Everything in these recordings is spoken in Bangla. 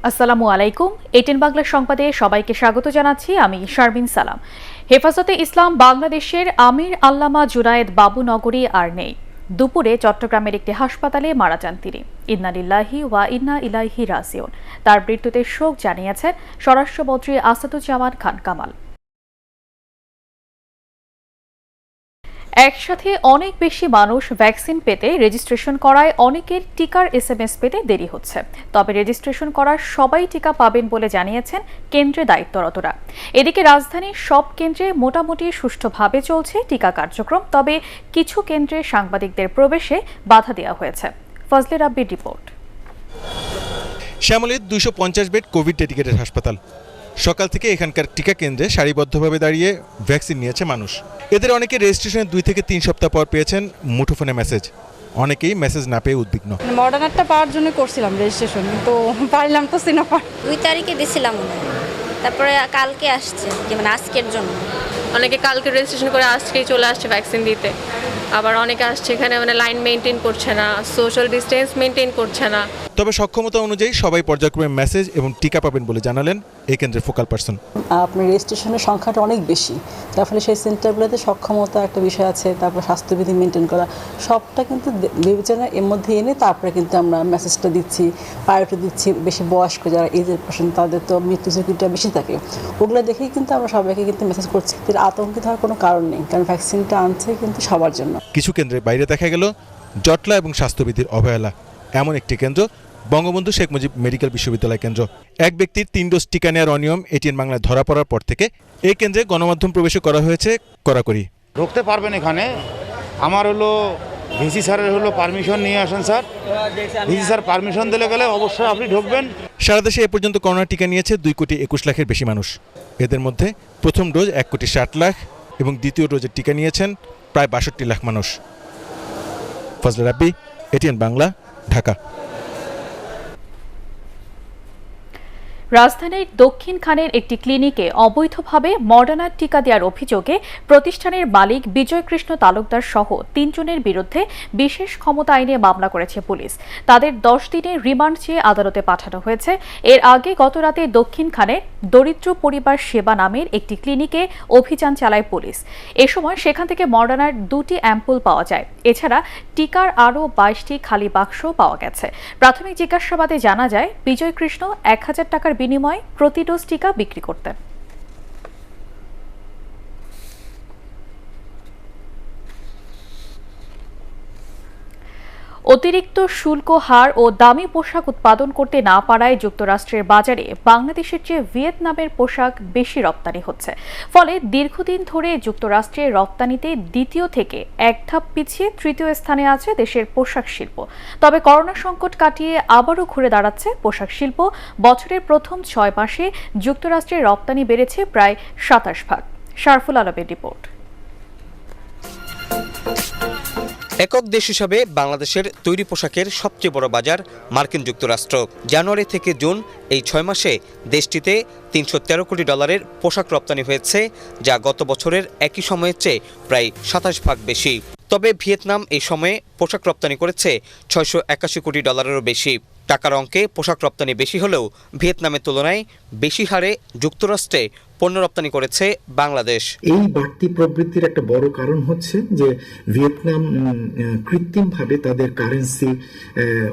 আসসালামু আলাইকুম। এটিএন বাংলা সংবাদে সবাইকে স্বাগত জানাচ্ছি। আমি শারমিন সালাম। হেফাজতে ইসলাম বাংলাদেশের আমির আল্লামা জুনায়েদ বাবুনগরী আর নেই। দুপুরে চট্টগ্রামের একটি হাসপাতালে মারা যান তিনি। ইন্না লিল্লাহি ওয়া ইন্না ইলাইহি রাজিউন। তার মৃত্যুতে শোক জানিয়েছেন স্বরাষ্ট্রমন্ত্রী আসাদুজ্জামান খান কামাল। একসাথে অনেক বেশি মানুষ ভ্যাকসিন পেতে রেজিস্ট্রেশন করায় অনেকের টিকার এসএমএস পেতে দেরি হচ্ছে। তবে রেজিস্ট্রেশন করার সবাই টিকা পাবেন বলে জানিয়েছেন কেন্দ্রে দায়িত্বরতরা। এদিকে রাজধানীর সব কেন্দ্রে মোটামুটি সুষ্ঠুভাবে চলছে টিকা কার্যক্রম, তবে কিছু কেন্দ্রে সাংবাদিকদের প্রবেশে বাধা দেওয়া হয়েছে। ফজলে রাব্বির রিপোর্ট। শ্যামলীর 250 বেড কোভিড ডেডিকেটেড হাসপাতাল। সকাল থেকে এখানকার টিকা কেন্দ্রে সারিবদ্ধভাবে দাঁড়িয়ে ভ্যাকসিন নিয়েছে মানুষ। এদের অনেকে রেজিস্ট্রেশনের 2 থেকে 3 সপ্তাহ পর পেয়েছেন মুঠোফোনে মেসেজ। অনেকেই মেসেজ না পেয়ে উদ্বিগ্ন। মডার্নারটা পাওয়ার জন্য করছিলাম রেজিস্ট্রেশন, কিন্তু পাইলাম তো সিনোফার। 2 তারিখে দিছিলাম, তারপরে কালকে আসছে, মানে আজকের জন্য। অনেকে কালকে রেজিস্ট্রেশন করে আজকেই চলে আসছে ভ্যাকসিন দিতে। আবার অনেকে আসছে এখানে মানে লাইন মেনটেন করছে না, সোশ্যাল ডিস্টেন্স মেনটেন করছে না। তবে সক্ষমতা অনুযায়ী সবাই পর্যায়ক্রমে মেসেজ এবং টিকা পাবেন বলে জানালেন এই কেন্দ্রের ফোকাল পারসন। আপনার রেজিস্ট্রেশনের সংখ্যাটা অনেক বেশি, তার ফলে সেই সেন্টারগুলোতে সক্ষমতা একটা বিষয় আছে, তারপর স্বাস্থ্যবিধি মেনটেন করা, সবটা কিন্তু বিবেচনা এর মধ্যে এনে তারপরে কিন্তু আমরা মেসেজটা দিচ্ছি, প্রায়োরিটি দিচ্ছি। বেশি বয়স্ক যারা এজের পার্সন, তাদের তো মৃত্যু ঝুঁকিটা বেশি থাকে, ওগুলো দেখেই কিন্তু আমরা সবাইকে কিন্তু মেসেজ করছি। আতঙ্কিত হওয়ার কোনো কারণ নেই, কারণ ভ্যাকসিনটা আনছে কিন্তু সবার জন্য। কিছু কেন্দ্রের বাইরে দেখা গেল জটলা এবং স্বাস্থ্যবিধির অবহেলা। এমন একটি কেন্দ্র বঙ্গবন্ধু শেখ মুজিব মেডিকেল বিশ্ববিদ্যালয় কেন্দ্র। এক ব্যক্তির 3 ডোজ টিকা নেওয়ার অনিয়ম এটিএন বাংলায় ধরা পড়ার পর থেকে এই কেন্দ্রে গণমাধ্যম প্রবেশে করা হয়েছে কড়াকড়ি। ঢুকতে পারবেন এখানে, আমার হলো ভিসি স্যারের হলো পারমিশন নিয়ে আসেন স্যার। ভিসি স্যার পারমিশন দিলে গেলে অবশ্যই আপনি ঢুকবেন। সারা দেশে এ পর্যন্ত করোনা টিকা নিয়েছে 2,21 লাখের বেশি মানুষ। এদের মধ্যে প্রথম ডোজ 1,60 লাখ এবং দ্বিতীয় ডোজের টিকা নিয়েছেন প্রায় 62 লাখ মানুষ। ফজলে রাব্বি, এটিএন বাংলা, ঢাকা। রাজধানীর দক্ষিণ খানের একটি ক্লিনিকে অবৈধভাবে মডার্নার টিকা দেওয়ার অভিযোগে প্রতিষ্ঠানের মালিক বিজয় কৃষ্ণ তালুকদার সহ 3 জনের বিরুদ্ধে বিশেষ ক্ষমতা আইনে মামলা করেছে পুলিশ। তাদের 10 দিনের রিমান্ড চেয়ে আদালতে পাঠানো হয়েছে। এর আগে গতরাতে দক্ষিণ খানের দরিদ্র পরিবার সেবা নামের একটি ক্লিনিকে অভিযান চালায় পুলিশ। এ সময় সেখান থেকে মডার্নার 2টি অ্যাম্পুল পাওয়া যায়। এছাড়া টিকার আরও 22টি খালি বাক্স পাওয়া গেছে। প্রাথমিক জিজ্ঞাসাবাদে জানা যায় বিজয় কৃষ্ণ 1000 টাকার বিনিময়ে প্রতি ডোজ টিকা বিক্রি করতেন। অতিরিক্ত শুল্ক হার ও দামি পোশাক উৎপাদন করতে না পারায় যুক্তরাষ্ট্রের বাজারে বাংলাদেশের চেয়ে ভিয়েতনামের পোশাক বেশি রপ্তানি হচ্ছে। ফলে দীর্ঘদিন ধরে যুক্তরাষ্ট্রের রপ্তানিতে দ্বিতীয় থেকে এক ধাপ পিছিয়ে তৃতীয় স্থানে আছে দেশের পোশাক শিল্প। তবে করোনা সংকট কাটিয়ে আবারও ঘুরে দাঁড়াচ্ছে পোশাক শিল্প। বছরের প্রথম 6 মাসে যুক্তরাষ্ট্রের রপ্তানি বেড়েছে প্রায় 27%। শারফুল আলমের রিপোর্ট। একক দেশ হিসাবে বাংলাদেশের তৈরি পোশাকের সবচেয়ে বড় বাজার মার্কিন যুক্তরাষ্ট্র। জানুয়ারি থেকে জুন এই 6 মাসে দেশটিতে $313 কোটি পোশাক রপ্তানি হয়েছে, যা গত বছরের একই সময়ের চেয়ে প্রায় 27% বেশি। তবে ভিয়েতনাম এই সময়ে পোশাক রপ্তানি করেছে $681 কোটি বেশি। টাকার অঙ্কে পোশাক রপ্তানি বেশি হলেও ভিয়েতনামের তুলনায় বেশি হারে যুক্তরাষ্ট্রে পণ্য রপ্তানি করেছে বাংলাদেশ। এই বাড়তি প্রবৃত্তির একটা বড় কারণ হচ্ছে যে ভিয়েতনাম কৃত্রিমভাবে তাদের কারেন্সি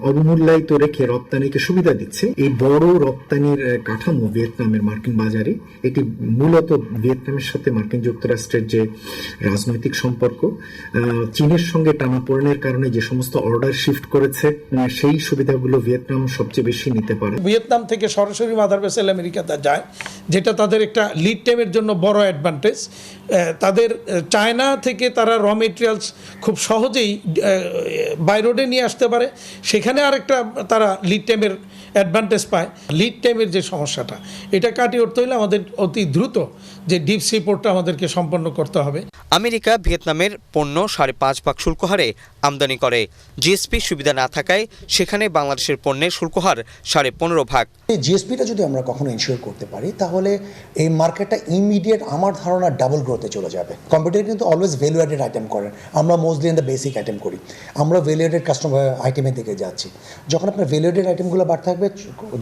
অবমূল্যায়িত রেখে রপ্তানিকে সুবিধা দিচ্ছে। এই বড় রপ্তানির কাঠামো ভিয়েতনামের মার্কিন বাজারে, এটি মূলত ভিয়েতনামের সাথে মার্কিন যুক্তরাষ্ট্রের যে রাজনৈতিক সম্পর্ক, চীনের সঙ্গে টানাপোড়েনের কারণে যে সমস্ত অর্ডার শিফট করেছে, সেই সুবিধাগুলো ভিয়েতনাম সবচেয়ে বেশি নিতে পারে। ভিয়েতনাম থেকে সরাসরি মাদার ভেসেল আমেরিকাতে যায়, যেটা তাদের একটা লিড টাইমের জন্য বড় অ্যাডভান্টেজ। তাদের চায়না থেকে তারা র মেটেরিয়ালস খুব সহজেই বাই রোডে নিয়ে আসতে পারে, সেখানে আরেকটা তারা লিড টাইমের অ্যাডভান্টেজ পায়। লিড টাইমের যে সমস্যাটা, এটা কাটিয়ে উঠতে হলে আমাদের অতি দ্রুত যে ডিপ সি পোর্টটা আমাদেরকে সম্পন্ন করতে হবে। আমেরিকা ভিয়েতনামের পণ্য 5.5 ভাগ শুল্ক হারে আমদানি করে। জিএসপি সুবিধা না থাকায় সেখানে বাংলাদেশের পণ্যের শুল্ক হার 15.5 ভাগ। এই জিএসপিটা যদি আমরা কখনো ইনশিওর করতে পারি তাহলে এই মার্কেটটা ইমিডিয়েট আমার ধারণা ডাবল গ্রোথে চলে যাবে। কম্পিউটার কিন্তু অলওয়েজ ভ্যালু অ্যাডেড আইটেম করেন, আমরা mostly in the basic item করি, আমরা ভ্যালু অ্যাডেড কাস্টমার আইটেমের দিকে যাচ্ছি। যখন আপনার ভ্যালু অ্যাডেড আইটেমগুলো বাড়তে থাকবে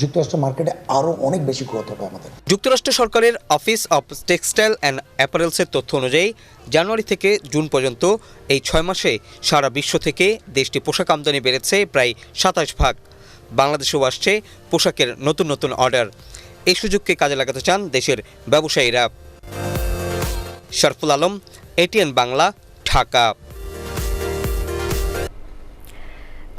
যুক্তরাষ্ট্র মার্কেটে আরও অনেক বেশি গ্রোথ হবে আমাদের। যুক্তরাষ্ট্র সরকারের অফিস অফ টেক্সটাইল অ্যান্ড অ্যাপারেলসের তথ্য অনুযায়ী জানুয়ারি থেকে জুন পর্যন্ত এই 6 মাসে সারা বিশ্ব থেকে দেশটি পোশাক আমদানি বেড়েছে প্রায় 27 ভাগ। বাংলাদেশেও আসছে পোশাকের নতুন নতুন অর্ডার। এই সুযোগকে কাজে লাগাতে চান দেশের ব্যবসায়ীরা। শরফুল আলম, এটিএন বাংলা, ঢাকা।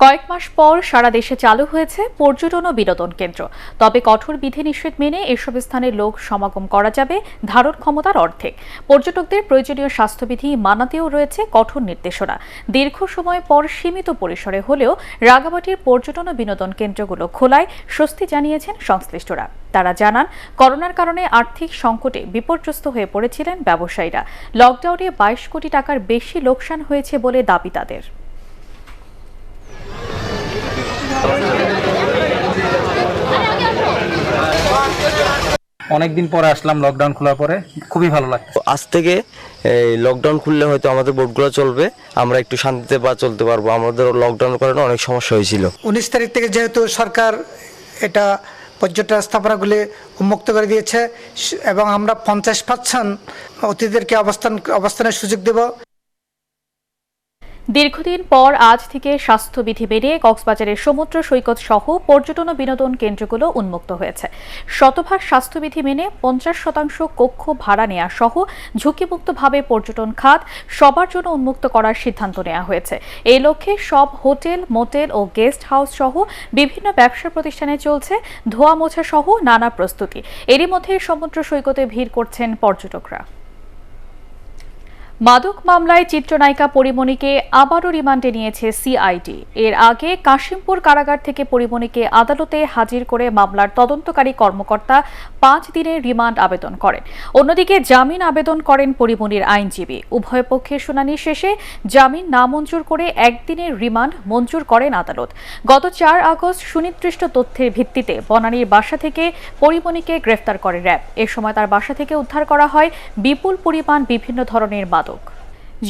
কয়েক মাস পর সারা দেশে চালু হয়েছে পর্যটন ও বিনোদন কেন্দ্র। তবে কঠোর বিধিনিষেধ মেনে এসব স্থানে লোক সমাগম করা যাবে ধারণ ক্ষমতার অর্ধেক। পর্যটকদের প্রয়োজনীয় স্বাস্থ্যবিধি মানাতেও রয়েছে কঠোর নির্দেশনা। দীর্ঘ সময় পর সীমিত পরিসরে হলেও রাঙামাটির পর্যটন ও বিনোদন কেন্দ্রগুলো খোলায় স্বস্তি জানিয়েছেন সংশ্লিষ্টরা। তারা জানান, করোনার কারণে আর্থিক সংকটে বিপর্যস্ত হয়ে পড়েছিলেন ব্যবসায়ীরা। লকডাউনে 22 কোটি টাকার বেশি লোকসান হয়েছে বলে দাবি তাদের। অনেকদিন পরে আসলাম, লকডাউন খোলার পরে খুবই ভালো লাগছে। আজ থেকে এই লকডাউন খুললে হয়তো আমাদের বোটগুলো চলবে, আমরা একটু শান্তিতে চলতে পারবো। আমাদের লকডাউনের কারণে অনেক সমস্যা হয়েছিল। 19 তারিখ থেকে যেহেতু সরকার এটা পর্যটন স্থাপনাগুলি উন্মুক্ত করে দিয়েছে এবং আমরা 50% অতিথিদেরকে অবস্থানের সুযোগ দেব। দীর্ঘদিন পর আজ থেকে স্বাস্থ্যবিধি মেনে কক্সবাজারের সমুদ্র সৈকত সহ পর্যটন ও বিনোদন কেন্দ্রগুলো উন্মুক্ত হয়েছে। শতভাগ স্বাস্থ্যবিধি মেনে 50% কক্ষ ভাড়া নেওয়া সহ ঝুঁকিমুক্তভাবে পর্যটন খাত সবার জন্য উন্মুক্ত করার সিদ্ধান্ত নেওয়া হয়েছে। এই লক্ষ্যে সব হোটেল, মোটেল ও গেস্ট হাউস সহ বিভিন্ন ব্যবসা প্রতিষ্ঠানে চলছে ধোয়া মোছা সহ নানা প্রস্তুতি। এরই মধ্যে সমুদ্র সৈকতে ভিড় করছেন পর্যটকরা। মাদক মামলায় চিত্রনায়িকা পরিমণিকে আবারও রিমান্ডে নিয়েছে সিআইডি। এর আগে কাশিমপুর কারাগার থেকে পরিমণিকে আদালতে হাজির করে মামলার তদন্তকারী কর্মকর্তা 5 দিনের রিমান্ড আবেদন করেন। অন্যদিকে জামিন আবেদন করেন পরিমণির আইনজীবী। উভয় পক্ষের শুনানি শেষে জামিন নামঞ্জুর করে 1 দিনের রিমান্ড মঞ্জুর করেন আদালত। গত 4 আগস্ট সুনির্দিষ্ট তথ্যের ভিত্তিতে বনানীর বাসা থেকে পরিমণিকে গ্রেফতার করে র্যাব। এ সময় তার বাসা থেকে উদ্ধার করা হয় বিপুল পরিমাণ বিভিন্ন ধরনের মাদক।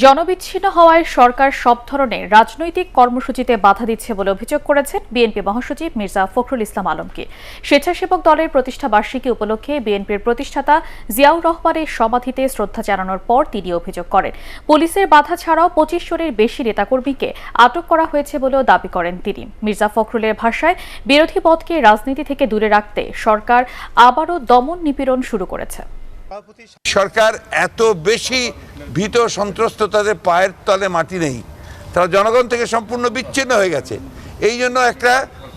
জনবিচ্ছিন্ন হওয়ায় সরকার সব ধরনের রাজনৈতিক কর্মসূচিতে বাধা দিচ্ছে বলে অভিযোগ করেছেন বিএনপি মহাসচিব মির্জা ফখরুল ইসলাম আলমগীর। স্বেচ্ছাসেবক দলের প্রতিষ্ঠা বার্ষিকী উপলক্ষে বিএনপির প্রতিষ্ঠাতা জিয়াউর রহমানের সমাধিতে শ্রদ্ধা জানানোর পর তিনি অভিযোগ করেন, পুলিশের বাধা ছাড়াও 25 জনের বেশি নেতাকর্মীকে আটক করা হয়েছে বলেও দাবি করেন তিনি। মির্জা ফখরুলের ভাষায়, বিরোধী পথকে রাজনীতি থেকে দূরে রাখতে সরকার আবারও দমন নিপীড়ন শুরু করেছে। সরকার এত বেশি ভীত সন্ত্রস্ত, তাদের পায়ের তলে মাটি নেই, তারা জনগণ থেকে সম্পূর্ণ বিচ্ছিন্ন হয়ে গেছে। এই জন্য একটা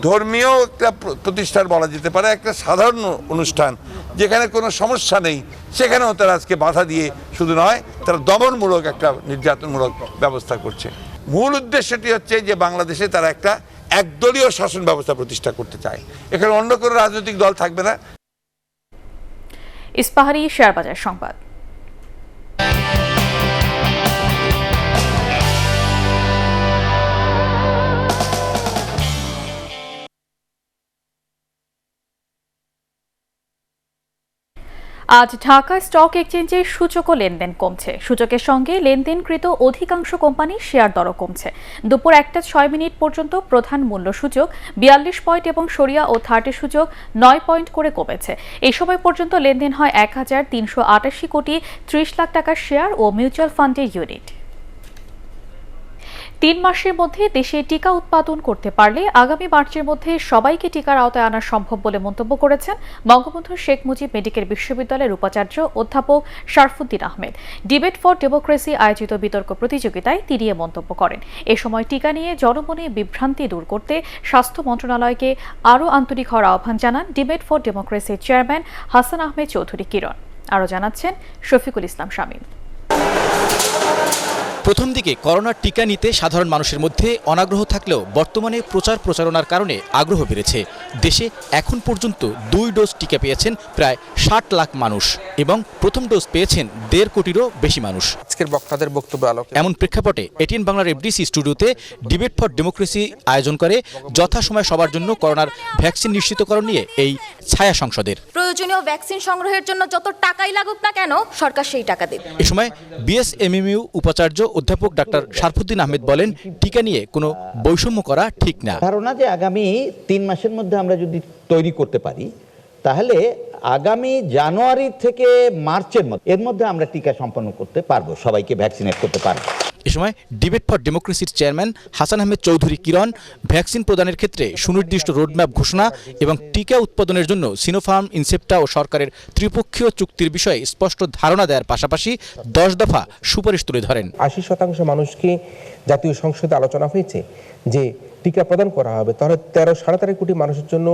ধর্মীয় একটা প্রতিষ্ঠান বলা যেতে পারে, একটা সাধারণ অনুষ্ঠান যেখানে কোনো সমস্যা নেই, সেখানেও তারা আজকে বাধা দিয়ে শুধু নয়, তারা দমনমূলক একটা নির্যাতনমূলক ব্যবস্থা করছে। মূল উদ্দেশ্যটি হচ্ছে যে বাংলাদেশে তারা একটা একদলীয় শাসন ব্যবস্থা প্রতিষ্ঠা করতে চায়। এখানে অন্য কোনো রাজনৈতিক দল থাকবে না। ইস্পাহারি শেয়ারবাজার সংবাদ। আজ ঢাকা স্টক এক্সচেঞ্জে সূচক ও লেনদেন কমছে। সূচকের সঙ্গে লেনদেনকৃত অধিকাংশ কোম্পানির শেয়ার দরও কমছে। দুপুর 1:06 পর্যন্ত প্রধান মূল্য সূচক 42 পয়েন্ট এবং সরিয়া ও 30 সূচক 9 পয়েন্ট করে কমেছে। এই সময় পর্যন্ত লেনদেন হয় 1388 কোটি 30 লাখ টাকার শেয়ার ও মিউচুয়াল ফান্ডের ইউনিট। 3 মাসের মধ্যে দেশে টিকা উৎপাদন করতে পারলে আগামী মার্চের মধ্যে সবাইকে টিকার আওতায় আনা সম্ভব বলে মন্তব্য করেছেন বঙ্গবন্ধু শেখ মুজিব মেডিকেল বিশ্ববিদ্যালয়ের উপাচার্য অধ্যাপক Sharafuddin Ahmed. Debate for democracy আয়োজিত বিতর্ক প্রতিযোগিতায় তিনি এ মন্তব্য করেন। এ সময় টিকা নিয়ে জনমনে বিভ্রান্তি দূর করতে স্বাস্থ্য মন্ত্রণালয়কে আরও আন্তরিক হওয়ার আহ্বান জানান ডিবেট ফর ডেমোক্রেসির চেয়ারম্যান হাসান আহমেদ চৌধুরী কিরণ। আরও জানাচ্ছেন শফিকুল ইসলাম শামীম। প্রথম দিকে করোনার টিকা নিতে সাধারণ মানুষের মধ্যে অনাগ্রহ থাকলেও বর্তমানে প্রচারণার কারণে আগ্রহ বেড়েছে। দেশে এখন পর্যন্ত 2 ডোজ টিকা পেয়েছেন প্রায় 60 লাখ মানুষ এবং প্রথম ডোজ পেয়েছেন 1.5 কোটিরও বেশি মানুষ। আজকের বক্তাদের বক্তব্য আলোকে এমন প্রেক্ষাপটে এটিএন বাংলার এফডিসি স্টুডিওতে ডিবেট ফর ডেমোক্রেসি আয়োজন করে যথাসময়ে সবার জন্য করোনার ভ্যাকসিন নিশ্চিতকরণ নিয়ে এই ছায়া সংসদের। প্রয়োজনীয় ভ্যাকসিন সংগ্রহের জন্য যত টাকাই লাগুক না কেন সরকার সেই টাকা দেবে। এ সময় বিএসএমএমইউ উপাচার্য অধ্যাপক ডাক্তার শারফুদ্দিন আহমেদ বলেন, টিকা নিয়ে কোনো বৈষম্য করা ঠিক না। ধারণা যে আগামী 3 মাসের মধ্যে আমরা যদি তৈরি করতে পারি তাহলে আগামী জানুয়ারি থেকে মার্চের মধ্যে এর মধ্যে আমরা টিকা সম্পন্ন করতে পারবো, সবাইকে ভ্যাকসিনেট করতে পারবো। এ সময় ডিবেট ফর ডেমোক্রেসির চেয়ারম্যান হাসান আহমেদ চৌধুরী কিরণ ভ্যাকসিন প্রদানের ক্ষেত্রে সুনির্দিষ্ট রোডম্যাপ ঘোষণা এবং টিকা উৎপাদনের জন্য সিনোফার্ম, ইনসেপ্টা ও সরকারের ত্রিপক্ষীয় চুক্তির বিষয়ে স্পষ্ট ধারণা দেওয়ার পাশাপাশি 10 দফা সুপারিশ তুলে ধরেন। 80% মানুষকে জাতীয় সংসদে আলোচনা হয়েছে যে টিকা প্রদান করা হবে, তাহলে 13.5 কোটি মানুষের জন্য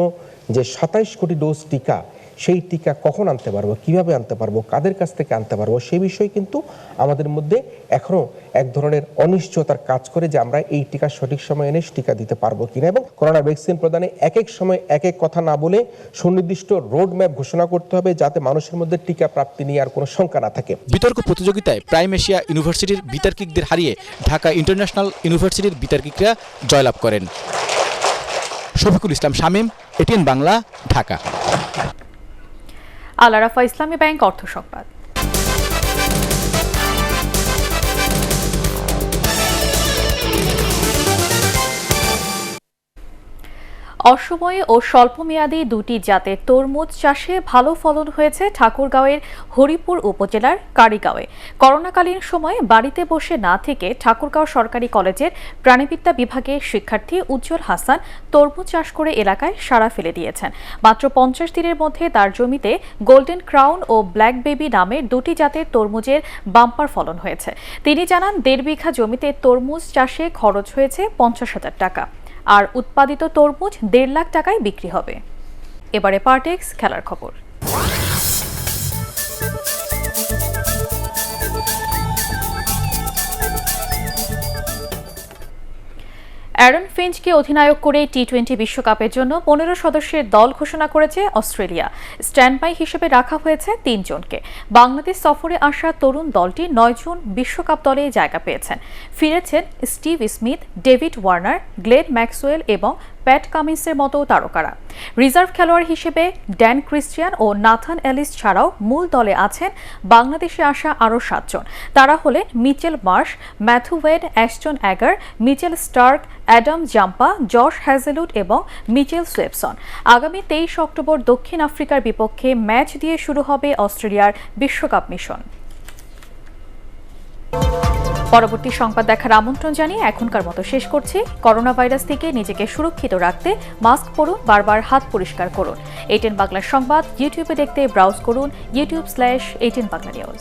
যে 27 কোটি ডোজ টিকা, সেই টিকা কখন আনতে পারবো, কিভাবে আনতে পারবো, কাদের কাছ থেকে আনতে পারবো, সেই বিষয়ে কিন্তু আমাদের মধ্যে এখনো এক ধরনের অনিশ্চয়তার কাজ করে যে আমরা এই টিকা সঠিক সময় এনে টিকা দিতে পারবো কিনা। এবং করোনা ভ্যাকসিন প্রদানে এক এক সময় এক এক কথা না বলে সুনির্দিষ্ট রোড ম্যাপ ঘোষণা করতে হবে যাতে মানুষের মধ্যে টিকা প্রাপ্তি নিয়ে আর কোনো শঙ্কা না থাকে। বিতর্ক প্রতিযোগিতায় প্রাইম এশিয়া ইউনিভার্সিটির বিতর্কিকদের হারিয়ে ঢাকা ইন্টারন্যাশনাল ইউনিভার্সিটির বিতর্কিকরা জয়লাভ করেন। শফিকুল ইসলাম শামীম, এটিএন বাংলা, ঢাকা। আল আরাফা ইসলামী ব্যাংক অর্থ সংবাদ। অসময়ে ও স্বল্পমেয়াদী 2টি জাতের তরমুজ চাষে ভালো ফলন হয়েছে ঠাকুরগাঁওয়ের হরিপুর উপজেলার কারিগাঁওয়ে। করোনাকালীন সময়ে বাড়িতে বসে না থেকে ঠাকুরগাঁও সরকারি কলেজের প্রাণীবিদ্যা বিভাগের শিক্ষার্থী উজ্জ্বল হাসান তরমুজ চাষ করে এলাকায় সাড়া ফেলে দিয়েছেন। মাত্র 50 দিনের মধ্যে তার জমিতে গোল্ডেন ক্রাউন ও ব্ল্যাক বেবি নামের 2টি জাতের তরমুজের বাম্পার ফলন হয়েছে। তিনি জানান 1.5 বিঘা জমিতে তরমুজ চাষে খরচ হয়েছে 50,000 টাকা, আর উৎপাদিত তরমুজ 1.5 লাখ টাকায় বিক্রি হবে। এবারে পার্টেক্স খেলার খবর। অ্যারন ফিঞ্চকে অধিনায়ক করে টি-20 বিশ্বকাপের জন্য 15 সদস্যের দল ঘোষণা করেছে অস্ট্রেলিয়া। স্ট্যান্ডবাই হিসেবে রাখা হয়েছে 3 জনকে। বাংলাদেশ সফরে আসা তরুণ দলটি 9 জন বিশ্বকাপ দলে জায়গা পেয়েছেন। ফিরেছেন Steve Smith, David Warner, Glenn Maxwell এবং প্যাট কামিন্সের মতো তারকারা। রিজার্ভ খেলোয়াড় হিসেবে ড্যান ক্রিস্টিয়ান ও নাথান এলিস ছাড়াও মূল দলে আছেন বাংলাদেশে আসা আরও 7 জন। তারা হলেন Mitchell Marsh, Matthew Wade, Ashton Agar, Mitchell Starc, Adam Zampa, Josh Hazlewood এবং মিচেল সোয়েপসন। আগামী 23 অক্টোবর দক্ষিণ আফ্রিকার বিপক্ষে ম্যাচ দিয়ে শুরু হবে অস্ট্রেলিয়ার বিশ্বকাপ মিশন। পরবর্তী সংবাদ দেখার আমন্ত্রণ জানিয়ে এখনকার মতো শেষ করছি। করোনা ভাইরাস থেকে নিজেকে সুরক্ষিত রাখতে মাস্ক পরুন, বারবার হাত পরিষ্কার করুন। এটিএন বাংলা সংবাদ ইউটিউবে দেখতে ব্রাউজ করুন youtube/18 বাংলা নিউজ।